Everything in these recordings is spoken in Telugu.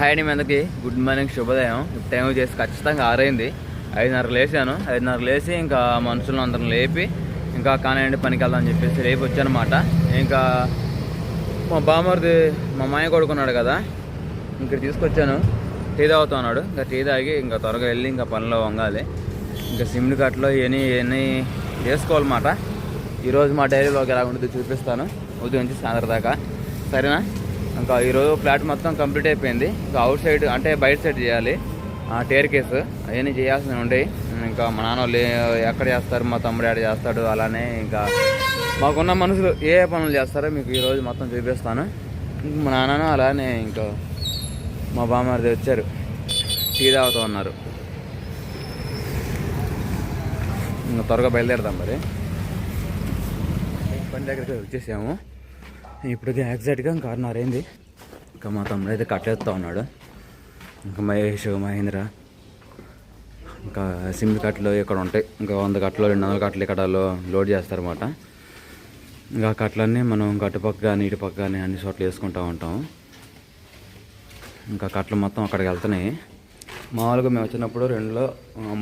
హాయ్ అండి, మీ అందరికీ గుడ్ మార్నింగ్, శుభోదయం. ఇప్పుడు టైం వచ్చేసి ఖచ్చితంగా 6 అయింది. 5:30 లేచాను. 5:30 లేచి ఇంకా మనుషులను అందరం లేపి ఇంకా కానివ్వండి పనికి వెళ్దామని చెప్పేసి రేపు వచ్చానమాట. ఇంకా మా బామ్మర్ది మా మాయ కొడుకున్నాడు కదా, ఇక్కడ తీసుకొచ్చాను. టీ తాగుతూ ఉన్నాడు. ఇంకా టీ తాగి ఇంకా త్వరగా వెళ్ళి ఇంకా పనిలో వంగాలి. ఇంకా సిమ్ని కట్లో ఇవన్నీ చేసుకోవాలన్నమాట. ఈరోజు మా డైరీలోకి ఎలా ఉంటుంది చూపిస్తాను, ఉదయం నుంచి సాయంత్రం దాకా. సరేనా? ఇంకా ఈరోజు ఫ్లాట్ మొత్తం కంప్లీట్ అయిపోయింది. ఇంకా అవుట్ సైడ్ అంటే బయట సైడ్ చేయాలి. టేర్ కేసు అవన్నీ చేయాల్సి ఉండేవి. ఇంకా మా నాన్న వాళ్ళు ఎక్కడ చేస్తారు, మా తమ్ముడు ఎక్కడ చేస్తాడు, అలానే ఇంకా మాకున్న మనుషులు ఏ పనులు చేస్తారో మీకు ఈరోజు మొత్తం చూపిస్తాను. మా నాన్న అలానే ఇంకా మా బామ్మది వచ్చారు, టీ తాగుతూ ఉన్నారు. ఇంకా త్వరగా బయలుదేరదాం. మరి పని దగ్గరికి వచ్చేసాము. ఇప్పటికి ఎగ్జాక్ట్గా ఇంకా 6:30 అయింది. ఇంకా మా తమ్ముడు అయితే కట్టేస్తూ ఉన్నాడు. ఇంకా మహేష్, మహేంద్ర ఇంకా సిమ్ కట్టలు ఇక్కడ ఉంటాయి. ఇంకా 100 కట్టలు 200 కట్టలు ఇక్కడ లోడ్ చేస్తారన్నమాట. ఇంకా కట్టలన్నీ మనం గట్టుపక్క కానీ ఇటుపక్క కానీ అన్ని చోట్ల వేసుకుంటూ ఉంటాము. ఇంకా కట్టలు మొత్తం అక్కడికి వెళ్తున్నాయి. మామూలుగా మేము వచ్చినప్పుడు 2లో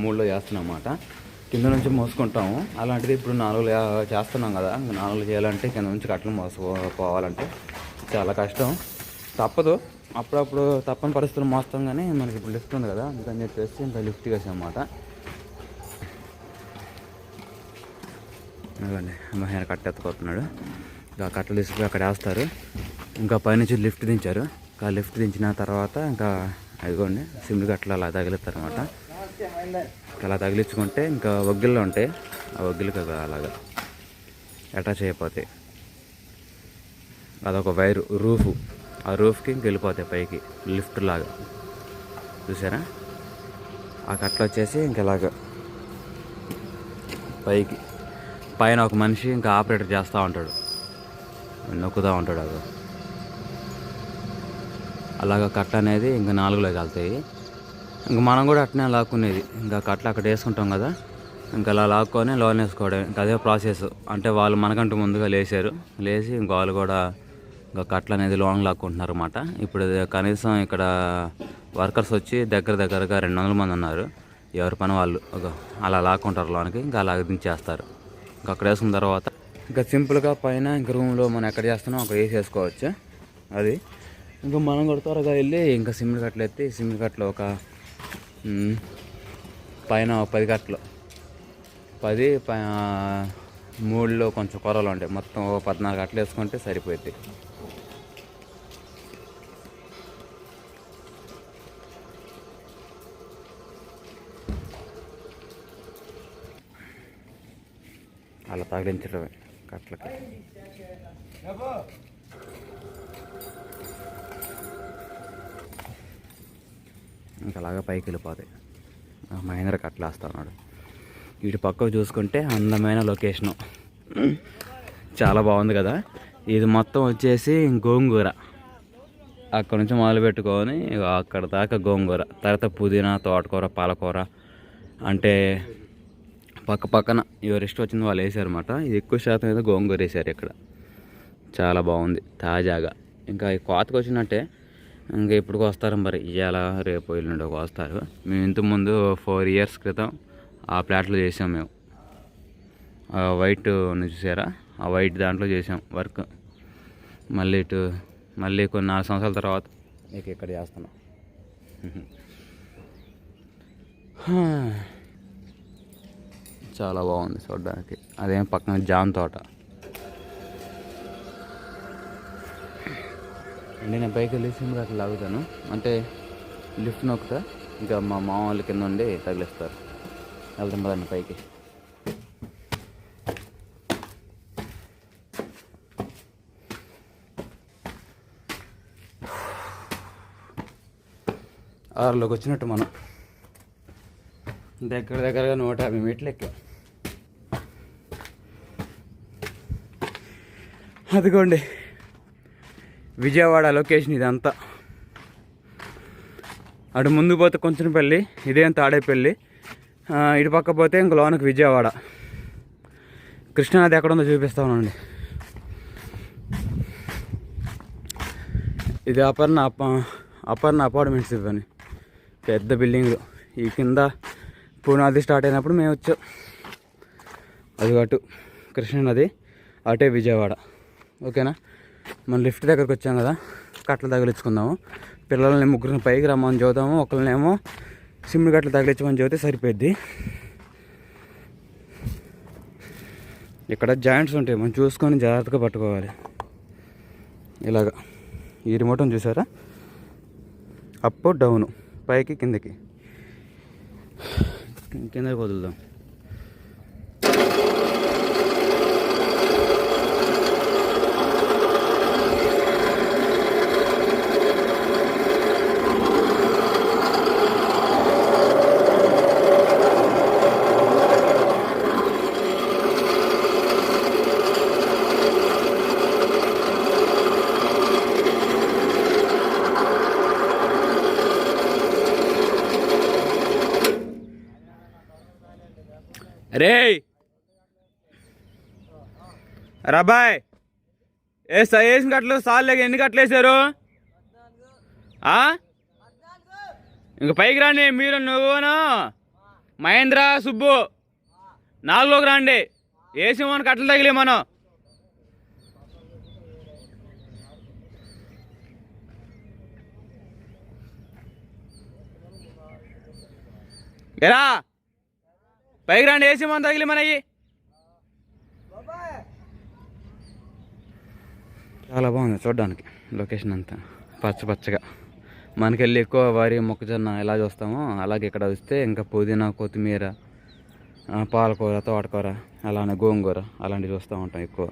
3లో చేస్తున్నాం అన్నమాట. కింద నుంచి మోసుకుంటాము. అలాంటిది ఇప్పుడు 4 చేస్తున్నాం కదా. 4 చేయాలంటే కింద నుంచి కట్టలు మోసుకోవాలంటే చాలా కష్టం. తప్పదు, అప్పుడప్పుడు తప్పని పరిస్థితులు మోస్తాం. కానీ మనకి ఇప్పుడు లిఫ్ట్ ఉంది కదా, అందుకని చెప్పేసి ఇంకా లిఫ్ట్ వేసాం అన్నమాట. అదండి మహేంద్ర కట్ట ఎత్తుకోతున్నాడు. ఇంకా కట్టలు తీసుకుని అక్కడ వేస్తారు. ఇంకా పైనుంచి లిఫ్ట్ దించారు. ఇంకా లిఫ్ట్ దించిన తర్వాత ఇంకా అదిగోండి సిమ్లు కట్టలు అలా తగిలిస్తారు అన్నమాట. అలా తగిలించుకుంటే ఇంకా వగ్గిల్లో ఉంటాయి. ఆ వగ్గిలకి అలాగా అటాచ్ అయిపోతాయి. అదొక వైరు రూఫ్, ఆ రూఫ్కి ఇంక వెళ్ళిపోతాయి పైకి లిఫ్ట్ లాగా. చూసారా? ఆ కట్టలు వచ్చేసి ఇంకెలాగ పైకి పైన ఒక మనిషి ఇంకా ఆపరేటర్ చేస్తూ ఉంటాడు, నొక్కుతూ ఉంటాడు. అది అలాగ కట్ట అనేది ఇంకా 4లోకి వెళ్తాయి. ఇంక మనం కూడా అట్నే లాక్కునేది. ఇంకా కట్టలు అక్కడ వేసుకుంటాం కదా, ఇంకా అలా లాక్కొని లోన్ వేసుకోవడం. ఇంకా అదే ప్రాసెస్. అంటే వాళ్ళు మనకంటూ ముందుగా లేచి ఇంక వాళ్ళు కూడా ఇంకా కట్టలు అనేది లోన్ లాక్కుంటున్నారు అన్నమాట. ఇప్పుడు కనీసం ఇక్కడ వర్కర్స్ వచ్చి దగ్గరగా 200 మంది ఉన్నారు. ఎవరి పని వాళ్ళు అలా లాక్కుంటారు లోనికి. ఇంకా అలా దించేస్తారు. ఇంకా అక్కడ వేసుకున్న తర్వాత ఇంకా సింపుల్గా పైన ఇంక రూమ్లో మనం ఎక్కడ చేస్తున్నాం అక్కడ వేసేసుకోవచ్చు. అది ఇంకా మనం కూడా త్వరగా వెళ్ళి ఇంకా సిమెంట్ కట్టలు ఎత్తి సిమెంట్ కట్టలు ఒక పైన 10 కట్టలు 10 3లో కొంచెం కొరలు ఉంటాయి. మొత్తం 14 కట్టలు వేసుకుంటే సరిపోద్ది. అలా తగిలించడమే కట్టలకి. ఇంకా అలాగా పైకి వెళ్ళిపోతాయి. మహేంద్ర కట్టలు వేస్తా ఉన్నాడు. ఇటు పక్కకు చూసుకుంటే అందమైన లొకేషను, చాలా బాగుంది కదా. ఇది మొత్తం వచ్చేసి గోంగూర. అక్కడ నుంచి మొదలు పెట్టుకొని అక్కడ దాకా గోంగూర, తర్వాత పుదీనా, తోటకూర, పాలకూర, అంటే పక్కన ఎవరు ఇష్టం వచ్చింది వాళ్ళు వేసారన్నమాట. ఇది ఎక్కువ శాతం ఏదో గోంగూర వేసారు ఇక్కడ. చాలా బాగుంది తాజాగా. ఇంకా కోతకు వచ్చినట్టే. ఇంకా ఇప్పుడు వస్తారు మరి, ఇవాళ రేపు ఎల్లుండి వస్తారు. మేము ఇంతకుముందు 4 years క్రితం ఆ ప్లాట్లో చేసాం మేము. వైట్ చూసారా, ఆ వైట్ దాంట్లో చేసాం వర్క్. మళ్ళీ కొన్ని 4 సంవత్సరాల తర్వాత ఇక ఇక్కడ చేస్తున్నాం. చాలా బాగుంది చూడడానికి. అదేం పక్కన జామ తోట అండి. నేను పైకి వెళ్ళి సిమ్లు అట్లా లాగుతాను, అంటే లిఫ్ట్ నొక్కుతా. ఇంకా మా మామ వాళ్ళ కింద ఉండి తగిలిస్తారు. వెళ్తాం కదండి పైకి. ఆరులోకి వచ్చినట్టు మనం దగ్గరగా 150 మీటర్లు ఎక్కాం. అదిగోండి విజయవాడ లొకేషన్ ఇదంతా. అటు ముందు పోతే కొంచెంపల్లి, ఇదేం తాడేపల్లి. ఇటు పక్క పోతే ఇంక లోనకి విజయవాడ. కృష్ణానది ఎక్కడ ఉందో చూపిస్తా ఉన్నాండి. ఇది అపర్ణ అపార్ట్మెంట్స్ ఇవన్నీ పెద్ద బిల్డింగ్లు. ఈ కింద పునాది స్టార్ట్ అయినప్పుడు మేము వచ్చాం. అది అటు కృష్ణానది, అటే విజయవాడ. ఓకేనా, మనం లిఫ్ట్ దగ్గరకు వచ్చాం కదా, కట్టలు తగిలించుకుందాము. పిల్లల్ని ముగ్గురిని పైకి రమ్మని చూద్దాము, ఒకరినేమో సిమ్ని కట్టలు తగిలించమని చూస్తే సరిపోద్ది. ఇక్కడ జాయింట్స్ ఉంటాయి, మనం చూసుకొని జాగ్రత్తగా పట్టుకోవాలి. ఇలాగా ఈ రిమోట్ని చూసారా, అప్ డౌను, పైకి కిందకి, కిందకి వదులుదాం. రే రాబాయ్, వేసిన కట్టలు సార్లేక ఎన్ని కట్టలు వేసారు? ఇంక పైకి రండి మీరు, నువ్వును మహేంద్ర సుబ్బు 4లోకి రండి. వేసి మన కట్టలు తగిలే మనం. ఎరా పైకి రండి, వేసి మన తగిలి మనకి. చాలా బాగుంది చూడడానికి లొకేషన్ అంతా పచ్చ పచ్చగా. మనకెళ్ళి ఎక్కువ వరి మొక్కజొన్న ఎలా చూస్తామో అలాగే ఇక్కడ వస్తే ఇంకా పుదీనా, కొత్తిమీర, పాలకూర, తోటకూర, అలానే గోంగూర అలాంటివి చూస్తూ ఉంటాం ఎక్కువ.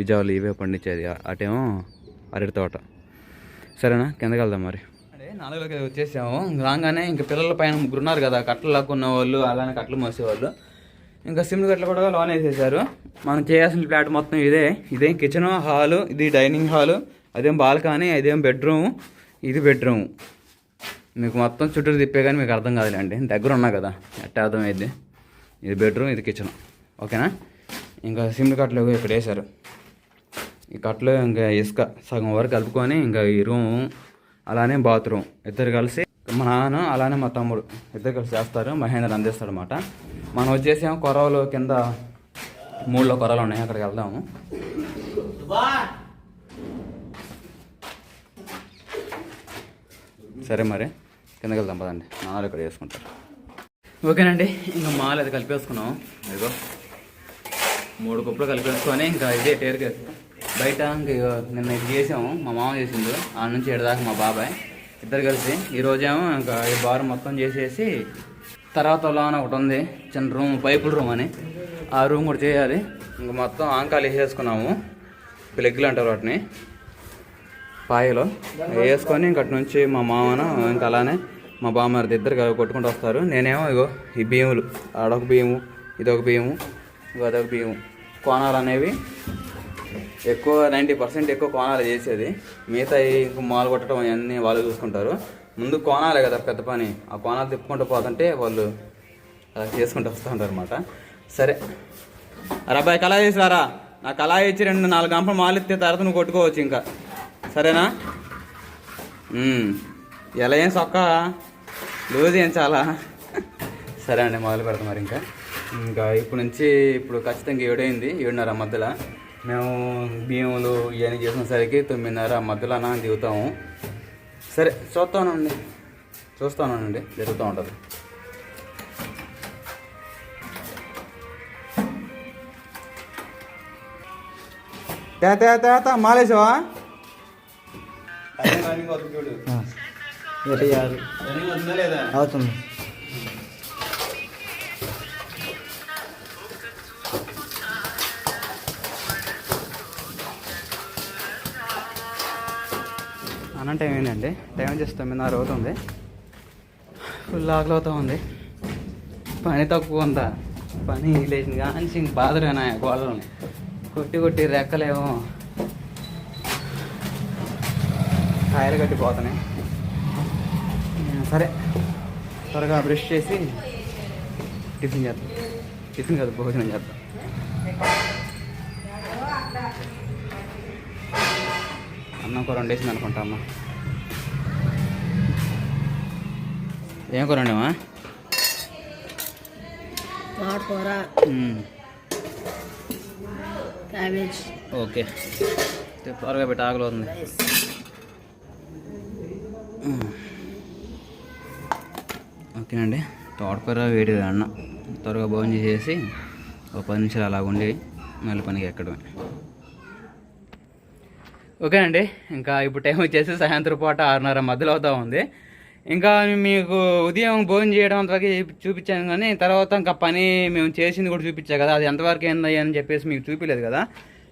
విజయవాడలో ఇవే పండించేది, అటేమో అరటి తోట. సరేనా, కిందకి వెళ్దాం మరి. 4లోకి వచ్చేసాము. రాగానే ఇంకా పిల్లల పైన ముగ్గురు ఉన్నారు కదా, కట్టలు లాక్కున్న వాళ్ళు, అలానే కట్టలు మోసేవాళ్ళు. ఇంకా సిమ్ని కట్టలు కూడా లోన్ వేసేసారు. మనం చేయాల్సిన ఫ్లాట్ మొత్తం ఇదే కిచెన్, హాలు, ఇది డైనింగ్ హాలు, అదేం బాల్కనీ, అదేం బెడ్రూమ్, ఇది బెడ్రూమ్. మీకు మొత్తం చుట్టూరు తిప్పే కానీ మీకు అర్థం కాదులేండి, దగ్గర ఉన్నా కదా ఎట్ట అర్థమైంది. ఇది బెడ్రూమ్, ఇది కిచెన్. ఓకేనా, ఇంకా సిమ్ని కట్టలు ఇక్కడ వేశారు. ఈ కట్టలు ఇంకా ఇసుక సగం వరకు కలుపుకొని ఇంకా ఈ రూము, అలానే బాత్రూమ్ ఇద్దరు కలిసి, మా నాన్న అలానే మా తమ్ముడు ఇద్దరు కలిసి చేస్తారు. మహేంద్ర అందిస్తాడు అన్నమాట. మనం వచ్చేసాము కొరవలు కింద, 3లో కొరవలు ఉన్నాయి, అక్కడికి వెళ్దాము. సరే మరి కిందకి వెళ్దాం పదండి, నాన్న ఇక్కడ చేసుకుంటారు. ఓకేనండి, ఇంకా మాలు అది కలిపేసుకున్నాం. ఇదిగో 3 కుప్పలు కలిపేసుకొని ఇంకా ఇదే టేరుకి బయట ఇంకా నిన్న ఇది చేసాము. మా మామ చేసిండు, ఆ నుంచి ఏడదాకా మా బాబాయ్ ఇద్దరు కలిసి. ఈరోజేమో ఇంకా ఈ బార్ మొత్తం చేసేసి, తర్వాత లోన ఒకటి ఉంది చిన్న రూమ్, పైపుల రూమ్ అని, ఆ రూమ్ కూడా చేయాలి. ఇంక మొత్తం ఆంకాలు వేసేసుకున్నాము, ప్లగ్లు అంటారు వాటిని, పాయలో వేసుకొని ఇంకటి నుంచి మా మామను ఇంకా అలానే మా బామ్మది ఇద్దరు కొట్టుకుంటూ వస్తారు. నేనేమో ఇగో ఈ బియ్యములు, ఆడొక బియ్యము, ఇదొక బియ్యము, అదొక బియ్యము. కోణాలు అనేవి ఎక్కువ 90% ఎక్కువ కోణాలు చేసేది, మిగతా ఇంక మాలు కొట్టడం అవన్నీ వాళ్ళు చూసుకుంటారు. ముందు కోణాలే కదా పెద్ద పని, ఆ కోణాలు తిప్పుకుంటూ పోతుంటే వాళ్ళు అలా చేసుకుంటూ వస్తూ ఉంటారు అనమాట. సరే అబ్బాయి కళా చేసిరారా, నా కళా ఇచ్చి 2-4 గంపలు మాలు ఇస్తే తర్వాత నువ్వు కొట్టుకోవచ్చు ఇంకా. సరేనా, ఎలా ఏం సొక్క లూజ్ ఏం చాలా. సరే అండి, మొదలు పెడతాం మరి. ఇంకా ఇప్పుడు ఖచ్చితంగా 7:30 మధ్యలో మేము బియ్యములు ఇవన్నీ చేసినసరికి 9:30 మధ్యలో దిగుతాము. సరే చూస్తానండి జరుగుతూ ఉంటుంది. తేత మాలేసావా? అవుతుంది. అన్న టైం ఏంటండి, టైం వచ్చేసి 9:30 అవుతుంది. ఫుల్ ఆకలి అవుతూ ఉంది. పని తక్కువ అంతా, పని లేచింది కానీ ఇంక బాధలేనా గోడలు కొట్టి రెక్కలేమో కాయలు కట్టిపోతున్నాయి. సరే త్వరగా బ్రష్ చేసి టిఫిన్ చేద్దాం. టిఫిన్ కాదు, భోజనం చేద్దాం. అన్నం కూర వండేసింది అనుకుంటా అమ్మ. ఏం కూర వండామా? తోటకూర, క్యాబేజ్. ఓకే, త్వరగా పెట్టి ఆకలి అవుతుంది. ఓకేనండి, తోటకూర వేడి అన్న త్వరగా భోజనం చేసేసి ఒక 10 నిమిషాలు అలా ఉండి మళ్ళీ పనికి ఎక్కడమే. ఓకేనండి, ఇంకా ఇప్పుడు టైం వచ్చేసి సాయంత్రం పూట 6:30 మధ్యలో అవుతా ఉంది. ఇంకా మీకు ఉదయం భోజనం చేయడం అంతవరకు చూపించాను, కానీ తర్వాత ఇంకా పని మేము చేసింది కూడా చూపించాను కదా, అది ఎంతవరకు ఏంది అని చెప్పేసి మీకు చూపించలేదు కదా.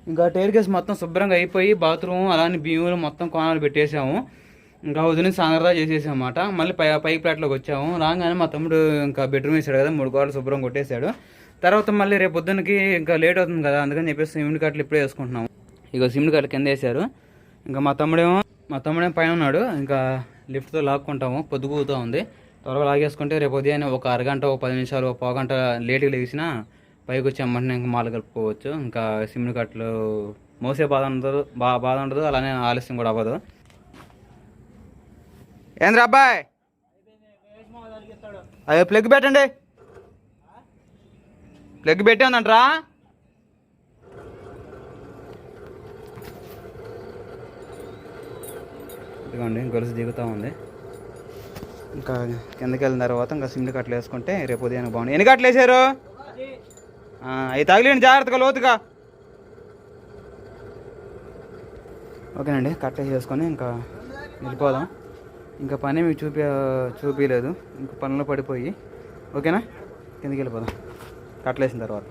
ఇంకా టైర్ కేసు మొత్తం శుభ్రంగా అయిపోయి బాత్రూమ్ అలానే బియ్యంలో మొత్తం కోణాలు పెట్టేసాము. ఇంకా ఉదయం సాయంత్రం చేసేసాం అన్నమాట. మళ్ళీ పైకి ప్లాట్లోకి వచ్చాము. రాగానే మా తమ్ముడు ఇంకా బెడ్రూమ్ వేసాడు కదా, 3 గోడలు శుభ్రం కొట్టేశాడు. తర్వాత మళ్ళీ రేపు పొద్దున్నకి ఇంకా లేట్ అవుతుంది కదా, అందుకని చెప్పేసి సిమెంట్ కట్టలు ఇప్పుడే వేసుకుంటున్నాము. ఇక సిమెంట్ కట్టలు కింద వేసారు. ఇంకా మా తమ్ముడేమో పైన ఉన్నాడు. ఇంకా లిఫ్ట్తో లాక్కుంటాము, పొద్దుగుతూ ఉంది. త్వరగా లాగేసుకుంటే రేపు ఉదయాన్నే ఒక అరగంట, ఒక 10 నిమిషాలు, ఒక పావుగంట లేట్గా లేచినా పైకి వచ్చి అమ్మంటే ఇంకా మాలు కలుపుకోవచ్చు. ఇంకా సిమెంట్ కట్టలు మోసే బాధ ఉండదు, అలానే ఆలస్యం కూడా అవ్వదు. ఏంద్ర అబ్బాయి, అదే ప్లగ్ పెట్టండి, ప్లగ్ పెట్టి ఉందంటరా. ఇదిగోండి గొలుసు దిగుతూ ఉంది. ఇంకా కిందకి వెళ్ళిన తర్వాత ఇంకా సిమెంట్ కట్టలు వేసుకుంటే రేపు ఉదయానికి బాగుంది. ఎన్ని కట్టలు వేసారు? అవి తగిలేండి జాగ్రత్తగా లోతుగా. ఓకేనండి, కట్టలు వేసుకొని ఇంకా వెళ్ళిపోదాం. ఇంకా పని మీకు చూపించలేదు, ఇంకా పనులు పడిపోయి. ఓకేనా, కిందకి వెళ్ళిపోదాం కట్టలు వేసిన తర్వాత.